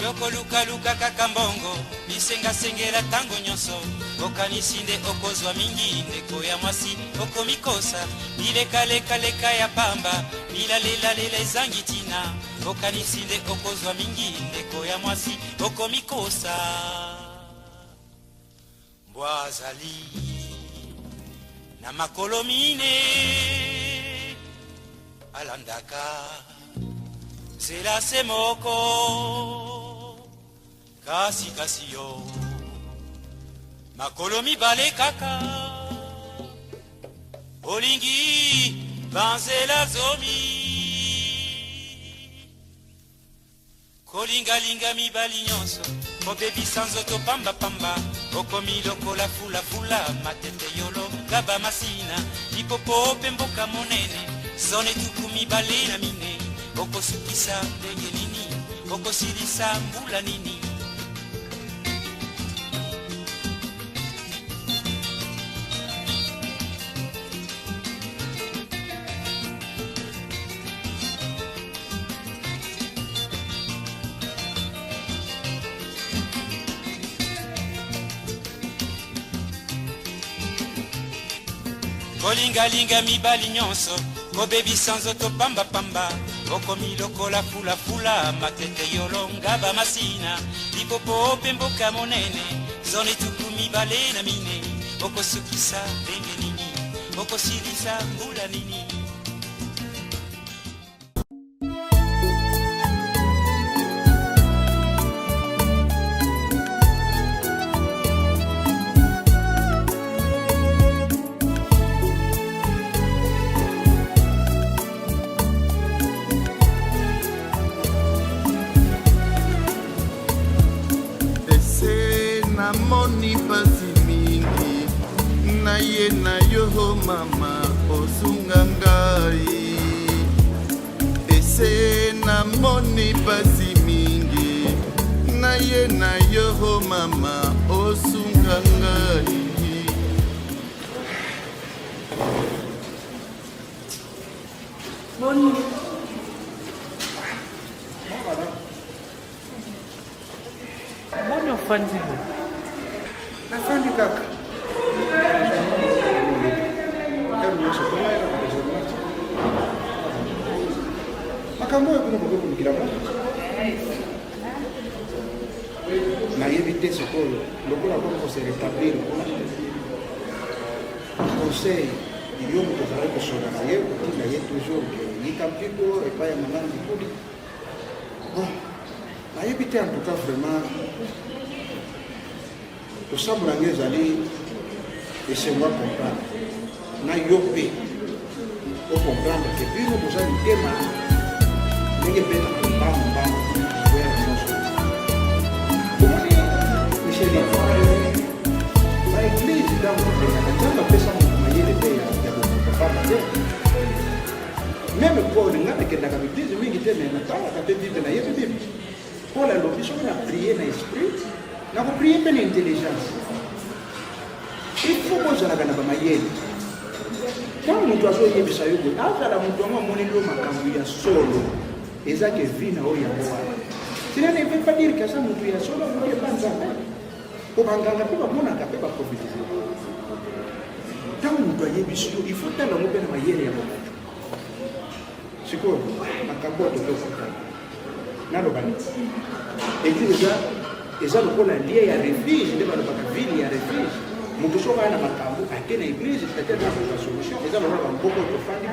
Yoko luka luka kakambongo bisenga sengela tango nyonso okanisinde okozwa mingi ndeko ya mwasi okomikosa bileka leka leka ya pamba bilalela lela ezangitina okanisinde okozwa mingi ndeko ya mwasi okomikosa mbwazali na makolo mine alandaka sela semoko kasi kasi yo makolo mibale kaka olingi banzela zomi kolingalinga mibali nyonso kobebisa nzoto pambapamba okomi lokola fulafula matete yolo gaba masina lipopo pe mboka monene zone tuku mibale na mine okosukisa ndenge nini okosilisa mbula nini kolingalinga mibali nyonso kobebisa nzoto pambapamba okomi lokola fulafula matete yolonga bamasina lipopo pe mboka monene zone tuku mibale na mine okosukisa ndenge nini okosilisa mbula nini namoni pasi mingi na ye na yo mama osunga ngai ese namoni pasi mingi na ye na yo mama osunga ngai Boni ofandi afandi kaka makambo oyo kuna kokokulikila mo nayebi te sikoyo lokola kokose rétablir kuna conseil yo moto ozalaki kosola na ye kotinda ye toujours ke yika mpiko epai ya manani likuli bon nayebi te en tout cas vraiment kosambola nge ezali esengo comprendre na yo mpe ocomprendre ke bino boza litema ndenge mpe na mbambambamba ya nyonso omoni michel baeglise ntango kopengana nzambe apesa moto mayele mpe ya kokopamba te meme paul ngai nakendaka baeglise mingi te me natalaka mpe bible nayebi bible paul alobi soki na prie na esprit nakoprie mpe na intelligence il faut kozalaka na bamayele ntango moto azoyebisa yo boye azala moto yango amoneli yo makambo ya solo ezake vi na oyo yango wana cela ne veut pas dire que aza moto ya solo oyepa nzambe po banganga mpe bamonaka mpe baprofetise ntango moto ayebisi yo il faut tala yango mpe na mayele ya momoto sikoyo makambo ya tokokota naloba nini eglise eza lokola lie ya refuge nde balobaka ville ya refuge moto soki aya na makambo ake na eglise peut-être na solution eza lokola bamboko tofandi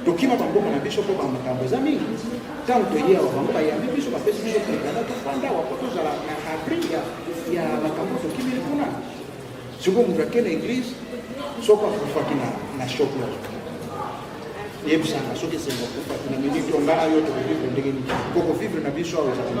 tokima bamboko na biso mpo bamakambo eza mingi ntango toye awa bango bayambi biso bapesi biso prekana tofanda awa po tozala na abri ya makambo tokimili kuna sikoyo moto ake na eglise soki akufaki na shok na yebisanga soki esenga akufaki na miniti ongala yo tokovivre ndenge nini kokovivre na biso awa ezala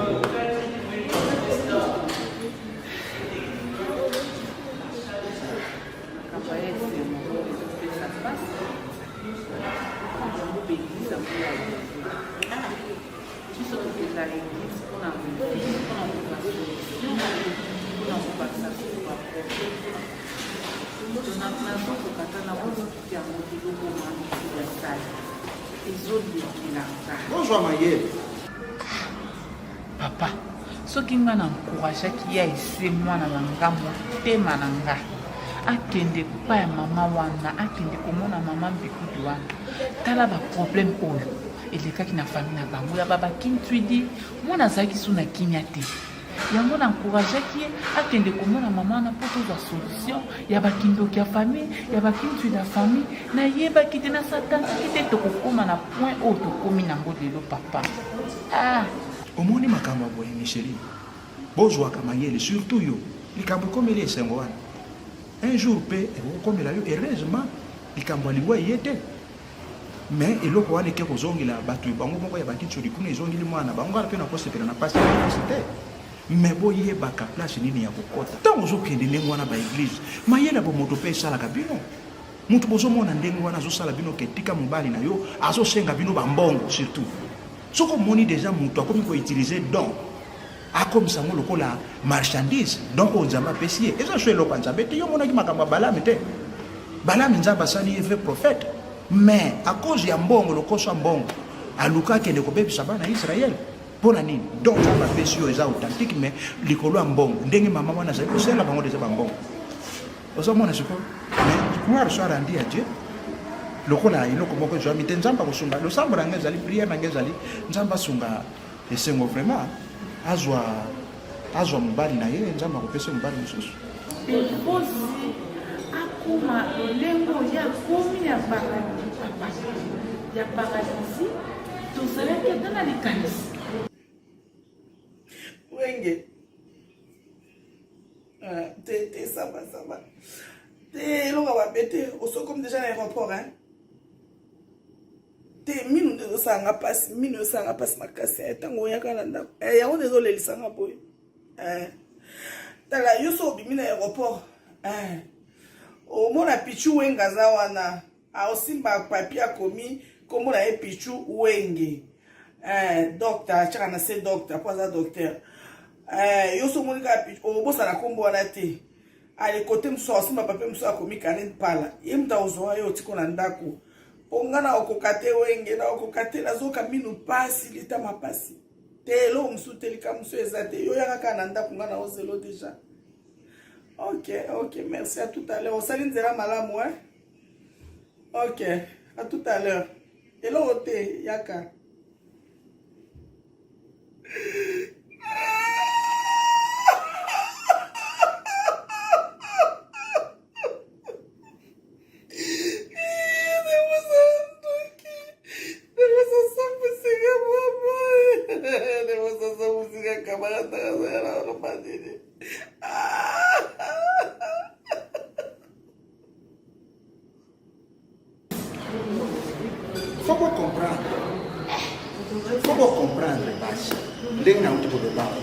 Papa, soki nga na encourageaki ya ese mwana na nga motema na nga akende pa ya mama wana akende komona mama mbikutu wana tala baproblème oyo elekaki na famille na bango ya babakintwidi mwana azalaki so na kimia te yango na encourageaki ye akende komona mama wana mpo tozwa solution ya bakindoki ya famille ya bakintwidi ya famille nayebaki te nasatantaki te tokokóma na point oyo tokómi nango lelo papa omoni makambo ya boye Micheline bozwaka mayele surtout yo likambo ekomeli esengo wana un jour mpe ekokomela yo heureusement likambo ya lingwa ye te mais eloko wana eke kozongela bato bango moko ya bakitsoli kuna ezongeli mwana bango ngala mpe na kosepela na pasi ya université mais boyebaka place nini ya kokota ntango ozokende ndenge wana baeglise mayele bomoto mpe esalaka bino moto bozomona ndenge wana azosala bino ketika mobali na yo azosenga bino bambongo surtout soki omoni deja moto akomi koutilize don akomisa ngo lokola marchandise donc onzambe apesi ye eza so eloko ya nzambe te yo omonaki makambo ya balami te balami nzambe asali ye vrai prophète mais à cause ya mbongo lokoso ya mbongo aluka akende kobebisa bana ya israele mpo na nini donc nzambe apesi yo eza authentique mais likolo ya mbongo ndenge mama wana azali kosenga bango deja bambongo ozomona sikoyo mais gloire soit rendue à Dieu lokola eloko moko ezwami te nzambe akosunga losambo na ngai ezali priere na ngai ezali nzambe asunga esengo vraiment azwa mobali na ye nzambe akopesa mobali mosusu ekosi akoma lolengo ya komi ya paradisi tozalaki ata na likanisi wenge te samba te eloko babe te osokomi déjà na aéroport te minu nde ezosanga mpasi minu ezosanga mpasi makasi ntango oyaka na ndako yango nde ezolelisanga boye tala yo so obimi na aéroport omona pichu wenge aza wana aosimba papier akomi kombo na ye pichu wenge docteur atiaka na se docteur po aza docteur yo so omoni kaka pichu obosana kombo wana te ale kote mosusu aosimba papier mosusu akomi Karen Pala ye mutu aozwa yo otiko na ndako mpo nga na okoka te wenge na okoka te nazoka minu pasi litama pasi te eloko mosusu te likambo mosusu eza te yo yaka kaka na ndako nga na ozelo déjà. Ok, merci, à tout à l'heure. Salut Nzera Malamu, hein? Ok, à tout à l'heure. Et l'autre, Yaka. Faut comprendre basi ndenge na utiko de baba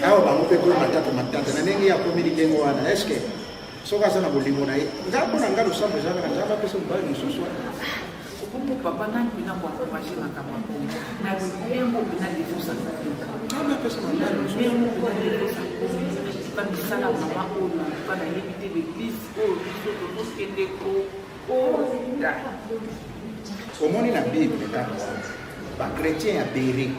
awo bango pe ko matata na ndenge ya komili ndenge wana eske soka sana bolingo na ye ngapo na ngalo sambo zaka na zaka pesa mbali mususu okombo papa na bina kwa komashi na kama na bilengo bina difusa kama pesa mbali bilengo kwa difusa pa misala mama ona pa na yebite l'église o biso to kende ko o da omoni na bible kaka bakretien ya bere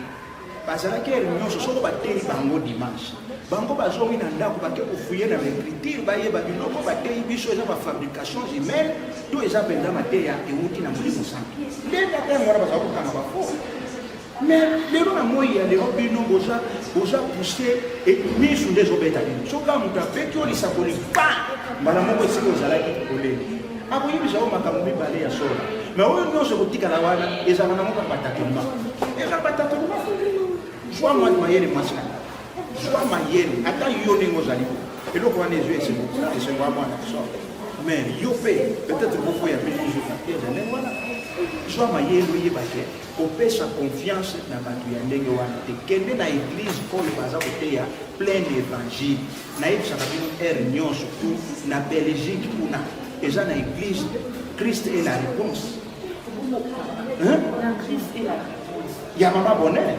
bazalaki nyonso soko bateli bango dimanche bango bazongi na ndako bake kofuye na baécriture bayeba biloko batei biso eza bafabrication humaine to eza mpenza mateya euti na molimo santu nde kaka yango wana bazala kokanga bafo mais lelo na moi ya lelo bino boza pousse misu nde ezobeta bino soka moto apeki olisakoli pa mbala moko esika ozalaki koleli akoyebisa o makambo mibale ya sola mais oyo nyonso kotikala wana ezala na moko batakelema eza batakelema jwa mayele mwasi na jwa mayele ata yo ndenge ozali eloko wana ezwi esengo ya mwana so mais yo mpe peut-être boko ya bino eza ndenge wana jwa mayele oyebake kopesa confiance na bato ya ndenge wana te kende na église oyo baza koteya plein d'évangile nayebisaka bino ere nyonso tu na Belgique kuna eza na église Christ est la réponse. Hein? La Christ est la réponse. Il y a maman bonheur.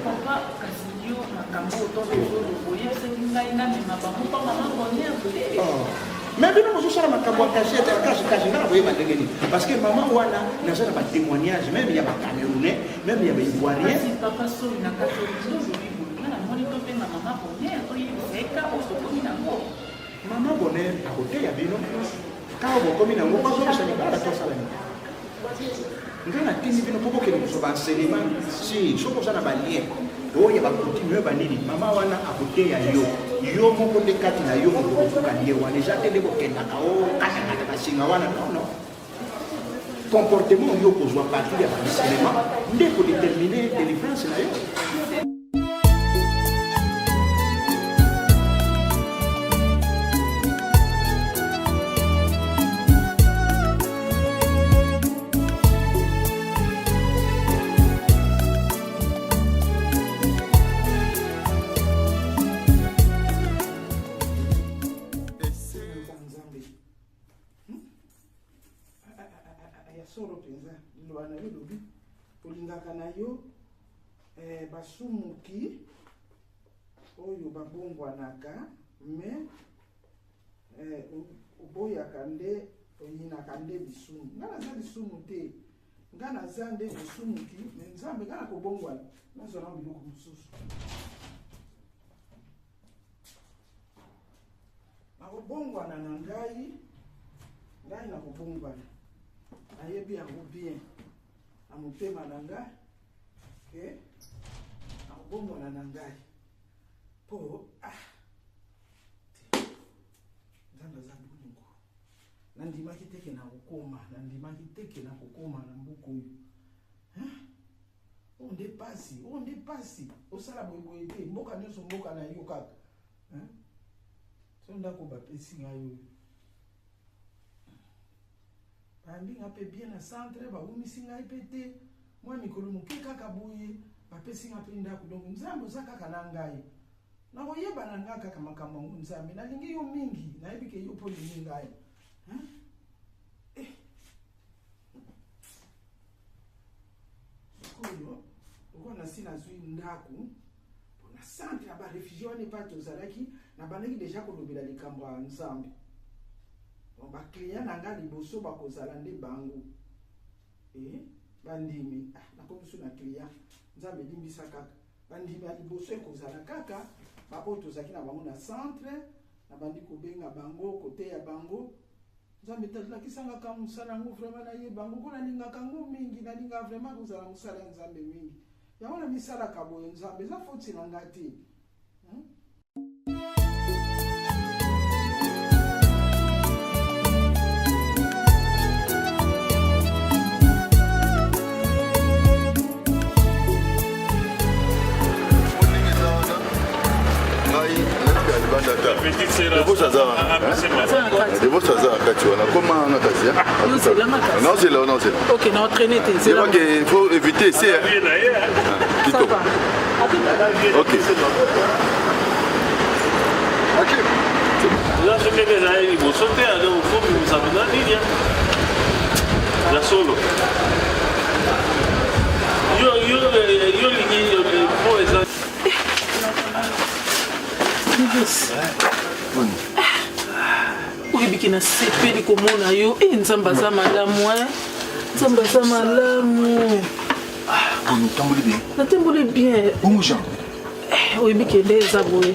Papa Casilio makambo to zo boye se ngai na mema ba maman bonheur. Mais bien moi je sors ma cabote cachette cache na voyer ba ndenge ni parce que maman wana na ça ba témoignage même il y a ba Camerounais même il y a ba Ivoiriens papa so na katolika na moni to pe maman bonheur oyi seka osokomi nango maman bonheur à côté ya bino quand vous comme nango pas so ça ni ba to sala ni ngana tini bino poko ke so ba enseignement si so ko ça na ba lien oye ba continue ba nini mama wana à côté ya yo moko de kati na yo moko ka lié wana déjà tende ko kenda ka o kata ba singa wana non comportement yo ko joie partout ya ba cinéma ndé ko déterminer délivrance na yo basumuki oyo babongwanaka mais oboyaka nde oyinaka nde bisumu nga naza lisumu te nga naza nde bisumuki me nzambe nga na kobongwana nazala biloko mosusu nakobongwana na ngai nakobongwana nayebi yango bien na motema na ngai nakobongwana na ngai mpo nzambe aza bolingo nandimaki teke na kokoma na mboka oyo oyo nde pasi osala boyeboye te mboka nyonso mboka na yo kaka so ndako bapesi ngai oyo bambinga mpe bien na centre baumisi ngai mpe te mwa mikolo moke kaka boye bapesi nga mpe ndako donc nzambe oza kaka na ngai nakoyeba na ngai kaka makambo yango nzambe nalingi yo mingi nayebi ke yo mpo lingi ngai sikoyo oko nasi nazwi ndako mpona centre ya barefugie wana epa tozalaki na bandaki deja kolobela likambo ya nzambe baclient na ngai liboso bakozala nde bango bandimi nakomiso na client nzambe limbisa kaka bandimi ya liboso ekozala kaka bapo tozalaki na bango na centre na bandi kobenga bango kote ya bango nzambe talakisanga ka mosala yango vraiment nayeba bango mpo nalingaka yango mingi nalinga vraiment kozala mosala ya nzambe mingi yango na misalaka boye nzambe eza foti na ngai te Devo saza kati wana koma na kazi ya. Non c'est là. OK, na entraîner te. C'est là qu'il faut éviter c'est. Kito. OK. Là ce que les aïe vont sauter à donc faut que vous avez dans ligne. La solo. Yo ligne pour exemple. oyebiki na sepeli komona yo nzambe aza malamu nzambe aza malamu natamboli bien oyebiki nde eza boye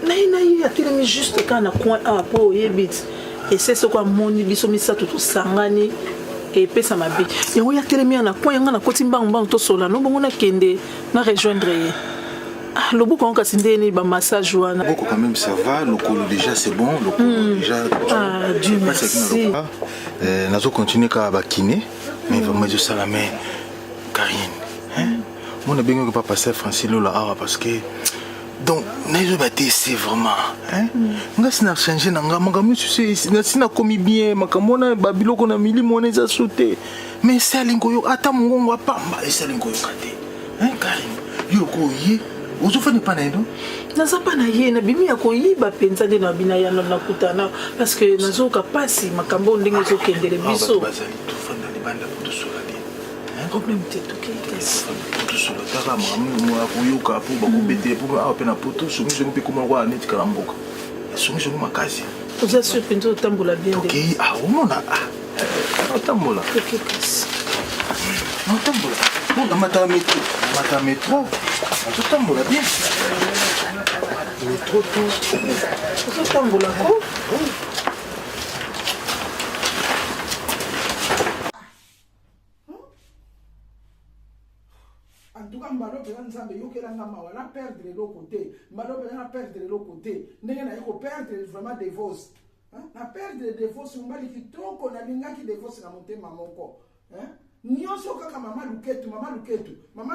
naye atelemi juste kaka na coin a po oyebi ti ese soko amoni biso misato tosangani epesa mabe yango yatelemi ya na coin yanga nakoti mbangu tosola no bongo nakende na rejoindre ye le bouc on casse des massage wana beaucoup quand même ça va le col déjà c'est bon le col déjà Dieu merci nazo continuer ka ba kiné mais vraiment je ça la mais Karine mon a bien que pas passer Francilo là parce que donc nazo ba c'est vraiment nga sina changer na nga makambo sina komi bien makambo na babiloko na milimo na za sauter mais ça lingo yo ata mungongo apamba ça lingo yo kate Karine yo ko yi ozofani pa na eno naza pa na ye na bimi ya koyiba penza nde na bina ya na kutana parce que nazoka pasi makambo ndenge ezokendele biso tofanda libanda potosola bien problème te tokekesi potosola taka mamu akoyoka po bakobete po awa pe na poto songisongi mpe komona kwa neti kala mboka songisongi makasi Vous êtes sûr que nous tambola bien. Ok, ah, on a. On tambola. Ok, casse. On tambola. On a matin métro. Matin métro. On tambola bien. Il est trop tôt. On tambola quoi? En tout cas, Mbalo peut ensemble, yo kela ngama wana perdre l'autre côté. Mbalo peut en perdre l'autre côté. Ndenge na yoko perdre vraiment divorce. Hein? Na perdre divorce mbali kitoko na lingaki divorce na motema moko. Hein? Nyonso kaka mama Luketu, mama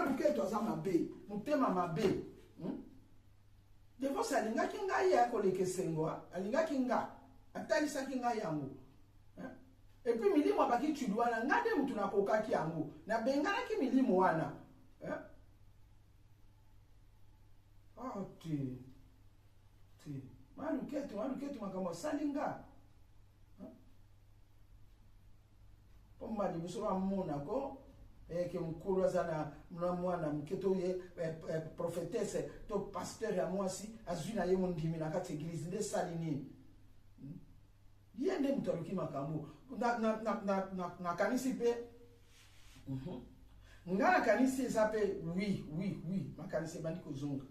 Luketu aza mabe, motema mabe. Divorce alingaki ngai ya koleke sengo, alingaki nga. Atalisaki ngai yango. Et puis milimo abaki chudwana ngade mutu na kokaki yango. Na benganaki milimo wana. Ah, tu. Maluketu makamo salinga. Pomba di musura mona ko ke mukuru azana mwana mketo ye prophétesse to pasteur ya mwasi azwina ye mondimi na kati église nde salini. Yende mutaloki makambo na kanisi pe. Ngana kanisi esape oui makanisi bandi kozonga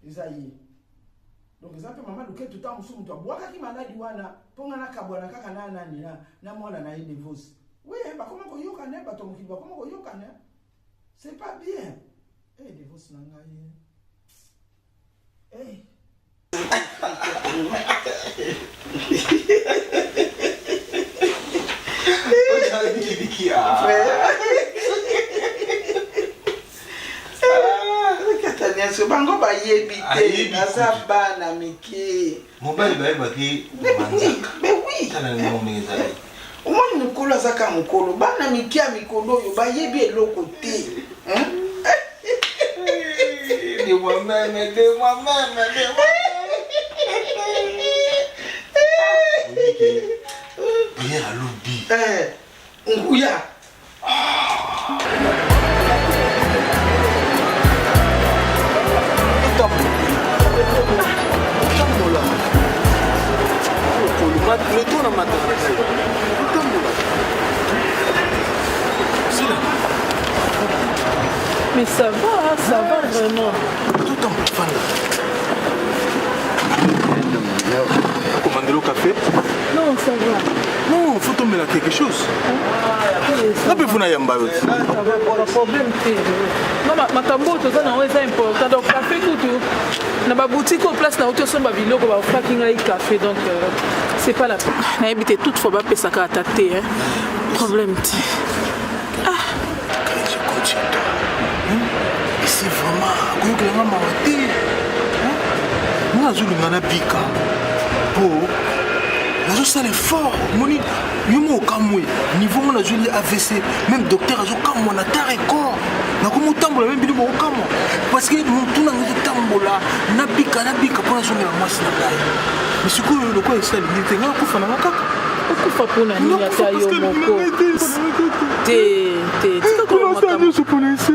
ezayi donc esape mama Luketu ta musu mutu abwaka ki maladi wana ponga na kabwana kaka na nani na mwana na divorce oui ba comment ko yoka ne ba to mukili ba comment ko yoka ne c'est pas bien divorce na ngai bango ba yebite nasa bana miki mobali ba ki mais oui tala ni ngomeza omoni mukolo azaka mukolo bana miki ya mikolo yo ba yebi eloko te de moi-même Pierre à l'oubli nguya Mais ça va vraiment. Tout en commander le café? Non, ça va. Non, il faut tomber là quelque chose. Ça peut vous n'ayez pas. Ça va, pas de problème. Non, ma tambo, tout ça, c'est important. Donc, café, tout. Dans ma boutique, au place, dans l'autre, ma vidéo, on va faire un café. Donc, c'est pas la peine. On a habité toute fois, on ça qu'à tâter. Problème. Je continue. Et c'est vraiment. Quand on a marre, moi, je suis bika. Pour. Je suis l'effort. Moni, yo au Kamwe. Niveau mon ajuli AVC. Même docteur azo Kamwe na ta record. Na komo tambola même bido au Kamwe. Parce que mon tout na ngi tambola na bika pour na zonga mwasi na gai. Mais ce que le quoi est ça il était là pour faire na kaka. Okufa pona nini ata yo moko. Je connaissais.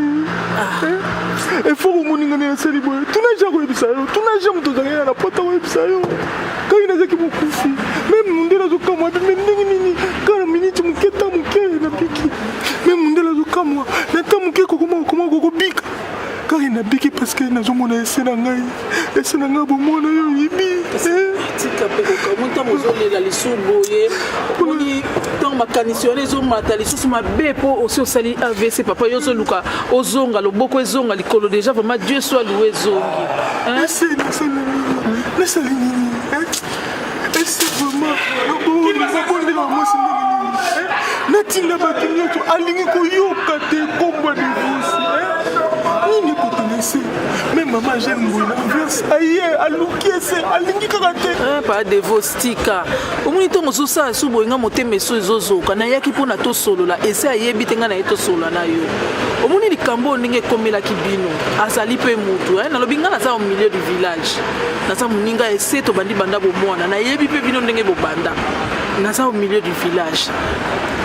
Il faut que mon ingénieur soit libre. Tout n'a jamais eu ça. Tout n'a jamais tout gagné à la porte de ça. Quand il a dit qu'il m'a confié, même mon délai de camoué, même nini, quand la minute mon keta mon ké na piqué, même mon délai de camoué, na ta mon ké comment go big. Car il n'a piqué parce qu'il n'a jamais essayé d'engager. Et c'est n'engager pour moi na yo yibi. Tika pe ko monta mozole la lisuboye. Oni tant makanisione zo mata lisusu mabe po aussi osali AVC papa yo zo luka ozonga loboko ezonga likolo déjà vraiment Dieu soit loué zongi. Hein? C'est natinga bato nyonso alingi koyoka te kombo divorce nini kotonese me mama jeune mboyi na verse aye aluki ese alingi kaka te pa divorce tika omoni ntongo ososala so boyenga motema eso ezozoka nayaki mpona tosolola ese ayebi te nga na ye tosolola na yo omoni likambo oyo ndenge ekomelaki bino azali mpe mutu nalobi nga naza au milieu du village naza moninga ese tobandi banda bomwana nayebi mpe bino ndenge bobanda naza au milieu du village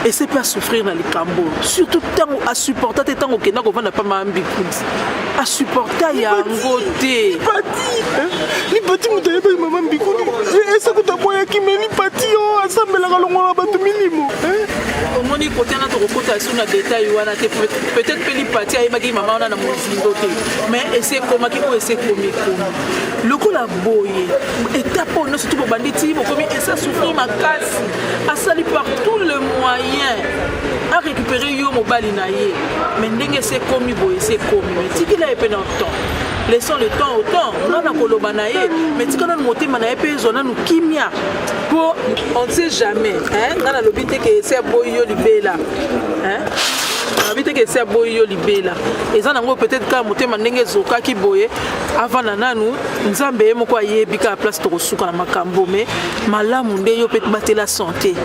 et c'est pas souffrir dans les cambo surtout tant à supporter tant au Kenya qu'on va pas m'ambi à supporter ya ngote ni bati mutaye ba mama mbikuni et ça que ta boya qui me lit parti ensemble la longola bato minimo. Omoni côté na to kokota sur na détail wana te peut-être peli parti ay maki mama ona na mozindo te mais essayer comment ki ko essayer comme le ko la boye étape on surtout pour banditi mo comme essayer souffrir ma casse a sali par tous les moyens à récupérer yo mobali na ye mais ndenge c'est comme boye c'est comme mais tiki la épée dans le temps. Laissons le temps au temps. On a kolobanaye, mais si on a monté manaye on a nous kimia. Pour on ne sait jamais. Hein? On a l'obité que c'est boyo libela. Hein? L'obité que c'est boyo libela. Et ça n'ango peut-être quand monté manenge zoka ki boye avant nananu nzambe moko aye bika place to suka na makambo mais malamu nde yo peut battre la santé.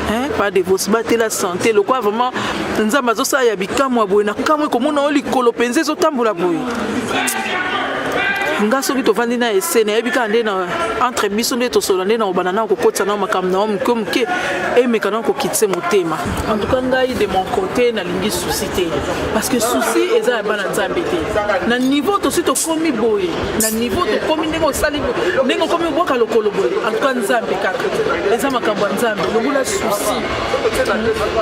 Hein? Pas de vos battre la santé. Le quoi vraiment nzamba zo sa ya bika mwa boye na kamwe komona oli kolopenze zo tambula boye. Nga soki to vandi na esene ebika ande na entre biso nde to solande na banana ko kotsa na makam na comme que et mekana ko kitse motema en tout cas ngai de mon côté na lingi souci parce que souci eza bana nzambe te na niveau to si to komi boye na niveau to komi ndenge sali ndenge komi boka lokolo boye en tout cas nzambe kaka eza makambo nzambe lobula souci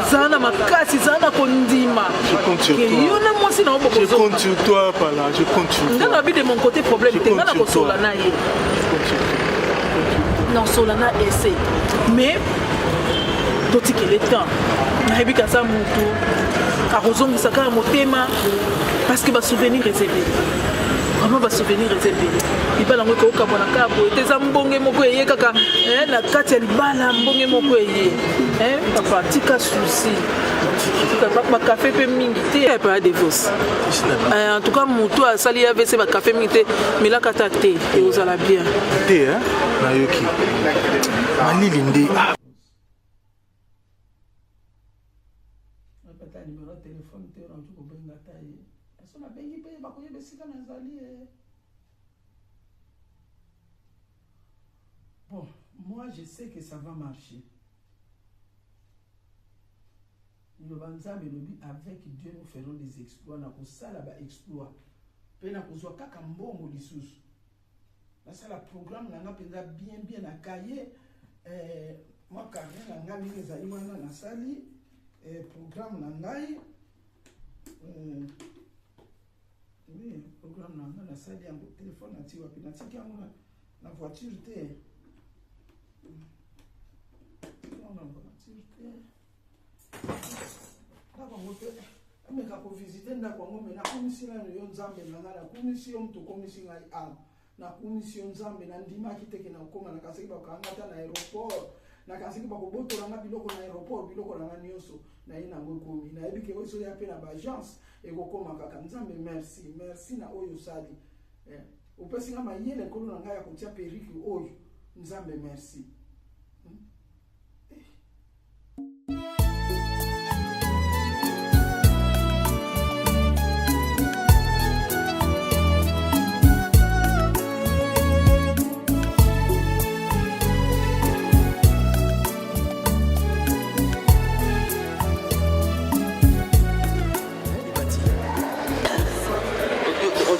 zana makasi zana kondima je compte sur toi yona moi si na oboko je compte sur toi par là je compte sur toi na de mon côté problème te solana ye non solana essaie mais d'autres que le temps na hebika sa mutu a rozongisa ka motema parce que ba souvenir réservé vraiment ba souvenir réservé ibala ngo ko kabona ka bo eteza mbonge moko eye kaka na kati ya libala mbonge moko eye papa tika souci ma café pe mingi te pas de vos en tout cas mutu asali ya vese ba café mingi te mais la kata te et vous allez bien te na yoki malili ndi pata numéro de téléphone te on ko benga taye so na bengi pe ba ko yebe sika na zali bon moi je sais que ça va marcher. Le banzambe lobi avec Dieu nous ferons des exploits na ko sala ba exploit pe na ko zo kaka mbongo lisusu na sala programme na nga penza bien na cahier moi carnet na nga mingi za iwana na sali programme na ngai oui programme na nga na sali yango téléphone na tiwa pe na tiki yango na voiture te na voiture te ameka ko visiter ndako ngo mena komisi na yo nzambe na ngala komisi yo mtu komisi ngai na komisi yo nzambe na ndima kiteke na ukoma na kaseki ba kangata na aéroport na kaseki ba ko botola na biloko na aéroport biloko na nyoso na ina ngo komi na ebike oso ya pe na ba agence e ko koma kaka nzambe merci na oyo sali opesi nga mayele kolo na ngai ya kotia periki oyo nzambe merci.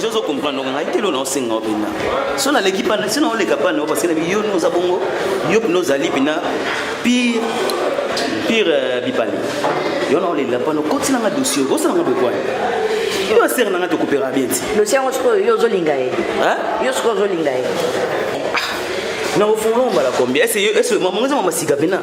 Je comprends donc ngai telo na osenga opena so na l'équipe na sino le kapana parce que yo nous abongo yo nos ali pina pire bipali yo na le lapano continue na dossier go sana ngbe kwa yo sera na to coopérer bien le sien yo zo lingae yo sko zo lingae na ofolo mbala combien est-ce maman sika pena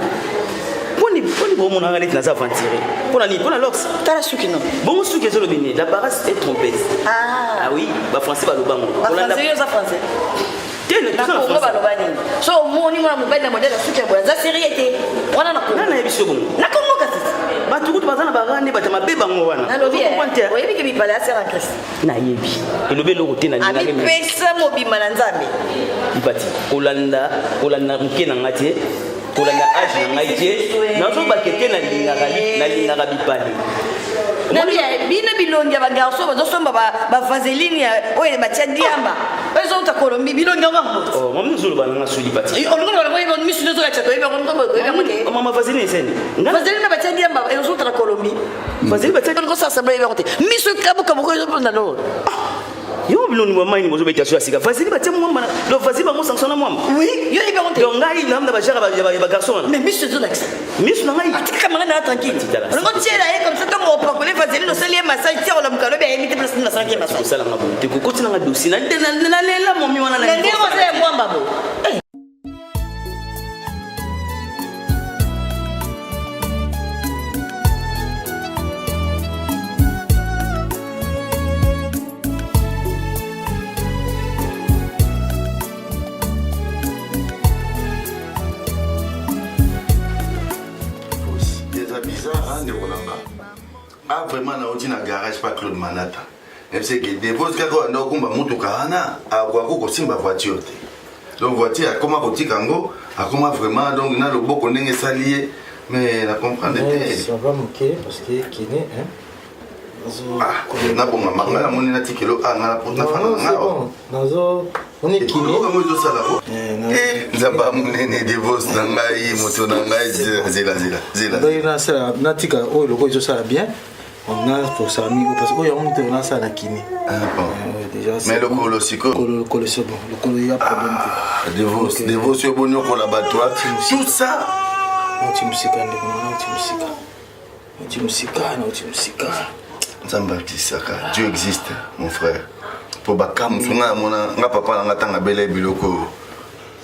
Poni bon mon arrête na aventurer. Pona lox. Tala suki non. Bon suki zo le bini, la barasse est trompeuse. Ah oui, ba français ba lobango. Français yo za français. Tele tout ça. Ba lobani. So moni mona mobile modèle suki ya za série été. Wana na ko. Na yebiso bon. Na kongo kasi. Ba tukutu bazana barane ba tama beba ngo wana. Na lobi. Oyebi ke bipala ya sera Christ. Na yebi. Elobe lo roté na linga. Ami pesa mobima na nzambe. Ibati. Olanda mke na ngati. Pour la âge na ngaite na zo bakete na linga bipali na bina bilongi ba garçon ba zo somba ba vaseline oye ba tia diamba ba zo ta kolombi bilongi ngambo oh mama zulu bana nga suli pati on ngona ba boye mi sulu zo ya chato ebe ngomba ebe ngote mama vaseline sen vaseline ba tia diamba e zo ta kolombi Vas-y, bah, tu as ça, ça va y avoir. Mais ce cas, comment ils ont dans yo biloni mama ni mozo beta so asika vas-y ba tiens moi donc vas-y ba mo sanction na moi oui yo y va donc ngai na ba jara ba garçon mais monsieur zo l'accès monsieur na ngai atika manga na tranquille on tient là comme ça comme on peut vas-y no sali massage tiens on a mukalo ba invité place na sanki massage ça la ngabo te ko kotina nga dossier na lela momi wana na ngai mo se moi mbabo Ah, vraiment, on a un garage pas Claude Manata. Même si des vos gars, on a un moto carana, à quoi qu'on simba voiture. Donc, voiture, à comment on dit Kango, à comment vraiment, donc, on a le beau qu'on est salié, mais la comprendre. Ça va manquer parce que qui est, hein? Ah, on a bon, maman, on est un kilo, on a pour ta femme. On est qui est Zamba Mounene de Vos, Nangaï, Moto Nangaï, Zela. Natika, oh, le gars, ça va bien. On a pour ça, amigo, parce qu'on a ça à la kiné. Ah bon. Mais le colo, c'est quoi? Le colo, c'est bon. Le colo, il y a problème. De Vos, sur Bonio, pour l'abattoir. Tout ça. Zamba Tisaka, Dieu existe, mon frère. Pour Bakam, mon papa, on attend à Belle Biloko.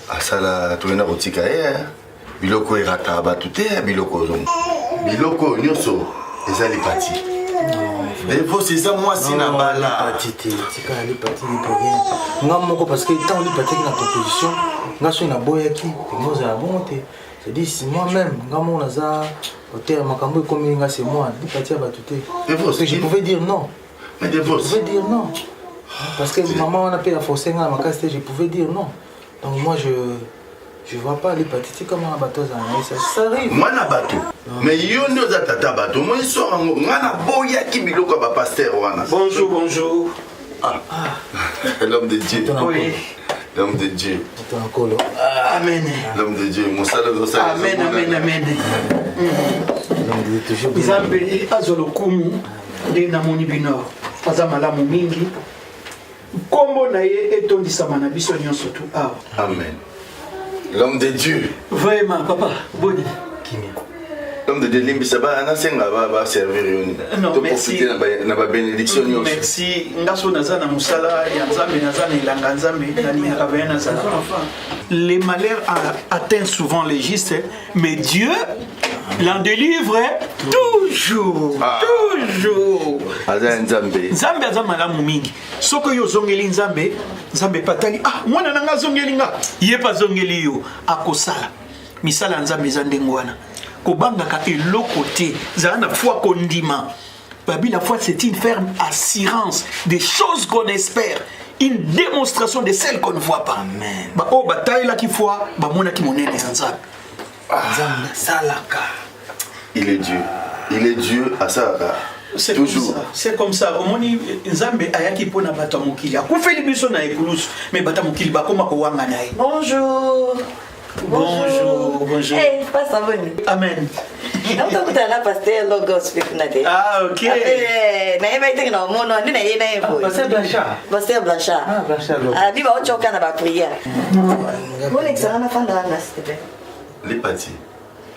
À Sala, tout le monde Biloko est rata, batouté, Biloko. Biloko, Nyoso, les alipati. Les faux, c'est ça, moi, c'est la bala. C'est quand elle est partie, il peut rien. Parce que tant on est parti dans la proposition, on a sur la boyaki, nous avons monté. C'est-à-dire, si moi-même, on a ça, au terme, comme c'est moi, il est parti à batouté. Je pouvais dire non. Mais des faux. Je pouvais dire non. Parce que maman, on a payé la force, je pouvais dire non. Donc moi, je vois pas l'hépatite comme un bateau, ça arrive. Moi, je bateau. Mais il y a un tata bateau. Moi, je suis un boya qui me loue comme pasteur. Bonjour. Ah. L'homme de Dieu. Oui. L'homme de Dieu. Amen. L'homme de Dieu. Mon salaire de ça. Amen. Nzambe azolokumu nde namoni bino aza malamu mingi kombo na ye etondisama na biso nyonso tu awa. Amen. L'homme de Dieu. Vraiment, papa, boni. L'homme de Dieu, Limbisaba, Anasenga va servir. Non, merci. Na ba bénédiction. Merci. Ngaso nazana musala ya Nzambe nazana ilanga Nzambe nani akavena sana. Les malheurs atteignent souvent les justes, mais Dieu l'en délivre toujours. Toujours. Nzambe aza malamu mingi. Soko yo zongeli Nzambe patali. Ah, mwana nanga zongeli nga. Ye pa zongeli yo akosala. Misala Nzambe zandengo wana. Kobangaka eloko te. Zana foi kondima. Babi, la foi c'est une ferme assurance des choses qu'on espère. Une démonstration de celles qu'on ne voit pas. Amen. Ba o bataille là qui foi, ba mona ki monene Nzambe. Nzambe salaka. Il est Dieu. Il est Dieu à Salaka. C'est toujours. C'est comme ça. Omoni Nzambe ayaki pona bata mokili. Akufeli biso na ekulusu, mais bata mokili bakoma ko wanga naye. Bonjour. Bonjour. Hey, passe à venir. Amen. Ah, ok. Pasteur Blanchard. Pasteur Blanchard. Ah, Blanchard. Ah, biba ochoka na ba prière. Mon excellent fanda na s'il te plaît. Les partis.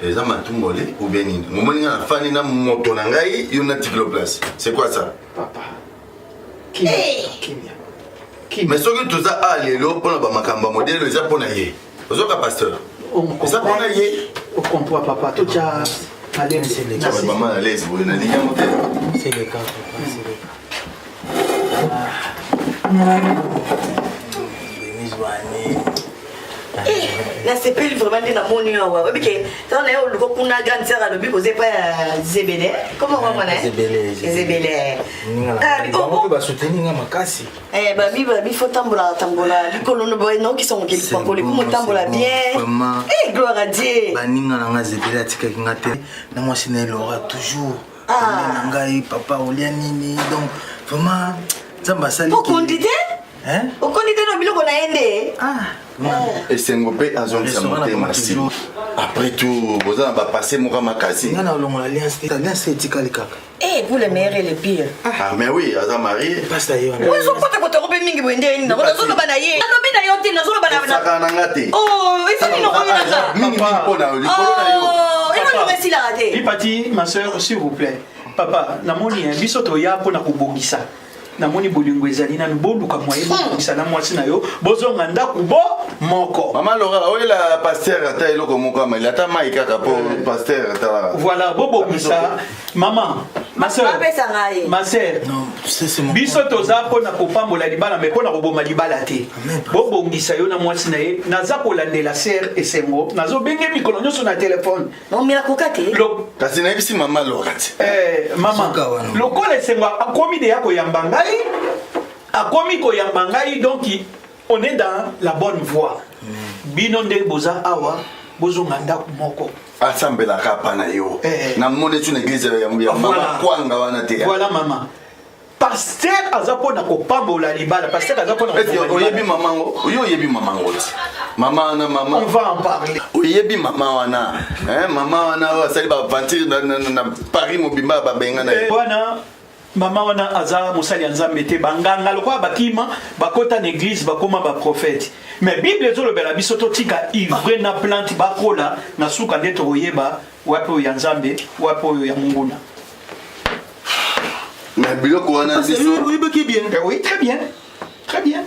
Les hommes tout molé ou bien ni. Mon moni na fani na moto na ngai, yo na tiklo place. C'est quoi ça? Papa. Kimia. Mais ce que tout ça a lelo pour ba makamba modèle, les japonais yé. Ozoka pasteur. Ça pour na yé. On comprend papa. Tout ça. Allez, c'est les cas. Maman à l'aise, vous n'avez rien monté. C'est les cas. La CPL vraiment dans mon numéro. Oui, que quand on est au Lokuna grande sœur à l'objet posé pas Zébélé. Comment on va Zébélé. Ah, on peut soutenir ma casse. Eh bah il faut tambola. Les colons boy non qui sont qui pas collés comme tambola bien. Eh gloire à Dieu. Baninga na Zébélé atika ngate. Na moi c'est l'aura toujours. Ah. Ngai papa olianini donc vraiment Zamba sali. Pour conditer? Hein? Au conditer no biloko na ende. Ah. esengo mpe azongisa motema nsima après tout boza na bapase moko makasi nga na olongola alliance etikali kaka pour le meilleur et le pire. Ah mais oui, aza marié. Pasta yo. Oui, so pota ko to mingi wende ni na so ba na ye. Na bi na yo te na so ba na. Saka na ngate. Oh, il faut ni no ko na. Mingi pona likolo na yo. Oh, il faut me sila raté. Ipati, ma sœur, s'il vous plaît. Papa, namoni biso to ya pona kubongisa. Namoni bolingo ezali na boluka moye bongisa na mwasi na yo. Bozonga ndaku bo moko. Maman Laura, oui la pasteur ata eloko moko ma il ata mai kaka po pasteur ata. Voilà, bobo bisa. Maman, ma sœur. Ma sœur. Non, c'est mon. Biso toza pona kopambola libala mais pona koboma libala te. Bobo ngisa yo na mwasi na ye. Naza kolandela sœur esengo. Nazo benge mikolo nyoso na téléphone. Non, mais la kokate. Kasi na bisi maman Laura. Maman. Lokola esengo akomi de yako yambanga. Akomi ko yambangai donc on est dans la bonne voie. Binonde boza awa bozonga ndaku moko. Asambela kapa na yo. Na mone tu na église ya mama kwanga wana te. Voilà maman. Pasteur azapona ko pambola libala, pasteur azapona ko. Oyebi mamango, oyebi mamango. Maman na maman. On va en parler. Oyebi maman wana. Maman wana asali ba ventir na Paris mobimba ba benga na. Bwana Mama wana aza musali nzambe te banganga lokwa bakima bakota na église bakoma ba prophète mais bible zo lobela biso to tika ivre na plante bakola na suka ndeto oyeba wapo ya nzambe wapo ya munguna mais biloko wana biso bien oui très bien très bien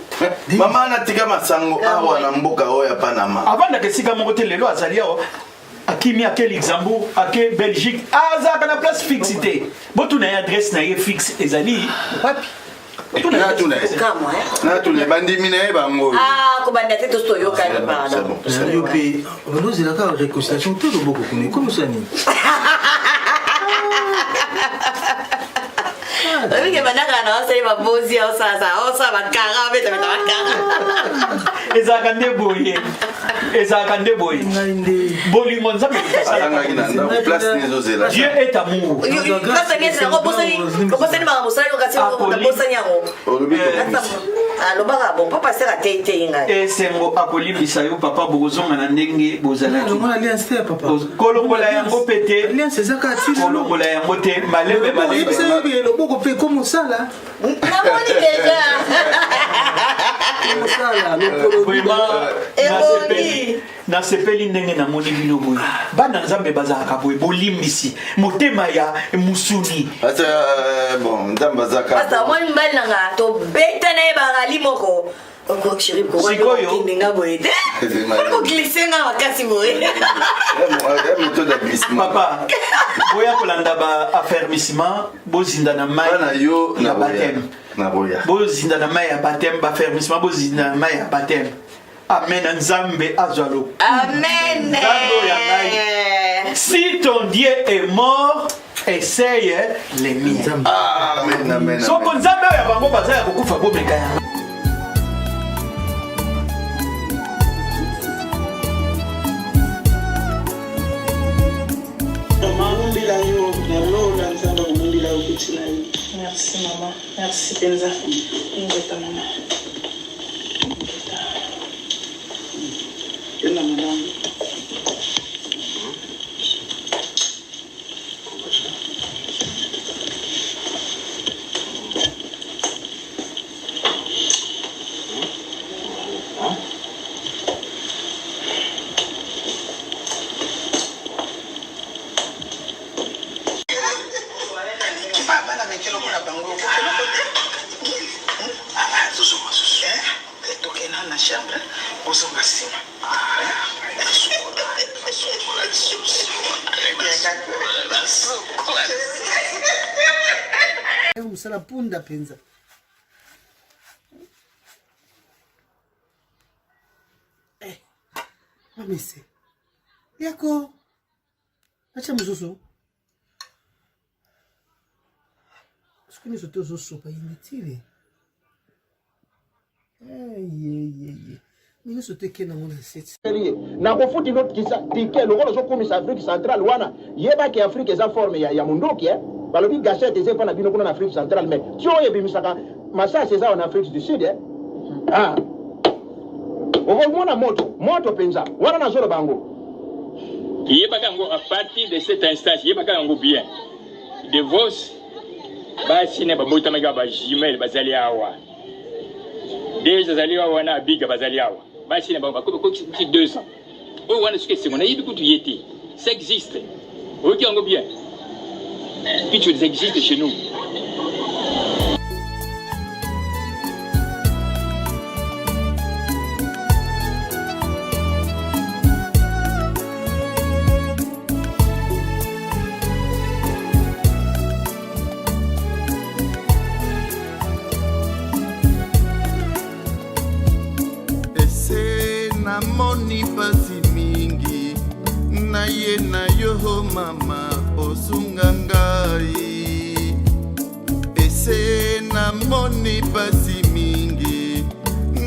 mama na tika masango awa na mboka oya Panama avant da kesika moko te lelo azali awa Akimi à quel Luxembourg, à quel Belgique, à la place fixité. Bon, tu as adresse na fixe et zali. Na tu ne bandi mine bango. Ah, ko bandi te to stoyo ka ba. Yo pe, ono zela ka réconciliation tout le boko kune comme ça ni. Oui, que banaka na c'est ba bozi au ça ba kara beta ba kara. Ezakande boye. Ezakande boye. Bolingo nzambe kasala ngina place nizo zela. Dieu est amour. Grâce à Dieu, on bosani ma bosani kasi on bosani yango. Alo baka bon papa sera tete inga. Esengo akolimbisa yo papa bozonga na ndenge bozala. Non, alliance te papa. Kolongola yango pete. Alliance ezaka ti. Kolongola yango te malebe malebe. C'est le boko pe comme ça là. Namoni déjà. Comme ça là, le kolongola. Na sepeli ndenge na moni bino boye bana nzambe bazaka boye bolimbisi motema ya musuni ata bon ndamba zaka ata moi mbali nanga to beta na bagali moko ko chéri ko ndinga boye te ko glisser nga makasi boye méthode d'aglissement papa boya kolanda ba affermissement bozinda na mai na yo na baptême na boya bozinda na mai ya baptême ba affermissement bozinda na mai ya baptême. Amen, Nzambe azalo. Amen. Si ton Dieu est mort, essaye les miens. Amen, amen. So kon Nzambe ya bango bazaya kokufa bo meka ya. Merci maman. Merci Benza. Ngeta maman. Ela maman. Musala punda penza. Mamise. Yako. Acha mzozo. Sikuni soto zoso pa initile. Mimi sote kena ngona seti. Na kofuti not kisa tike lokolo so komisa Afrique centrale wana yeba ke Afrique eza forme ya mundoki balobi gachette eza pana bino kuna na Afrique centrale mais tio yebimisaka masasi eza en Afrique du Sud Ah okomona moto penza wana nazolo bango yebaka yango à partir de cet instant yebaka yango bien divorce basi ne babotamaka bajumele bazali awa déjà azali awa na abiga bazali awa basi ne bakoki 2 ans oyo wana soki esengo nayebi kutu ye te ça existe oyoki yango bien puis tu existe chez nous. Namoni pasi mingi na ye na yo mama osunga ngai ese namoni pasi mingi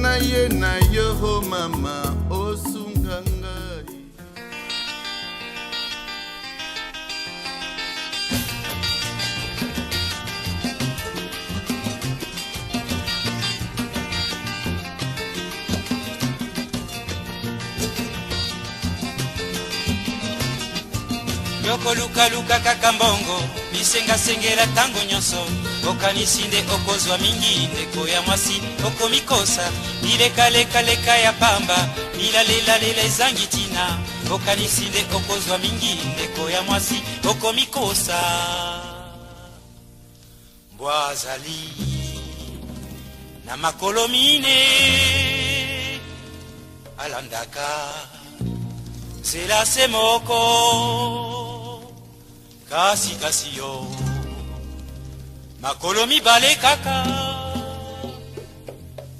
na ye na yo mama osunga ngai. Yoko luka luka kaka mbongo misenga sengela tango nyonso okanisi nde okozwa mingi ndeko ya mwasi okomikosa leka ya pamba lela ezangi tina okanisi nde okozwa mingi ndeko ya mwasi okomikosa mbwazali na makolo mine alandaka zela se moko kasi yo makolo mibale kaka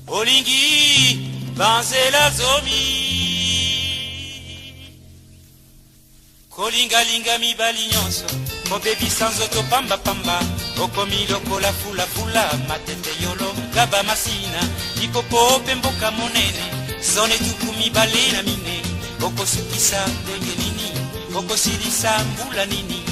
olingi banzela zomi kolingalinga mibali nyonso kobebisa nzoto pambapamba okomi lokola fulafula matete yolo gaba masina likopo pe mboka monene zone tuku mibale na mine okosukisa ndenge nini okosilisa mbula nini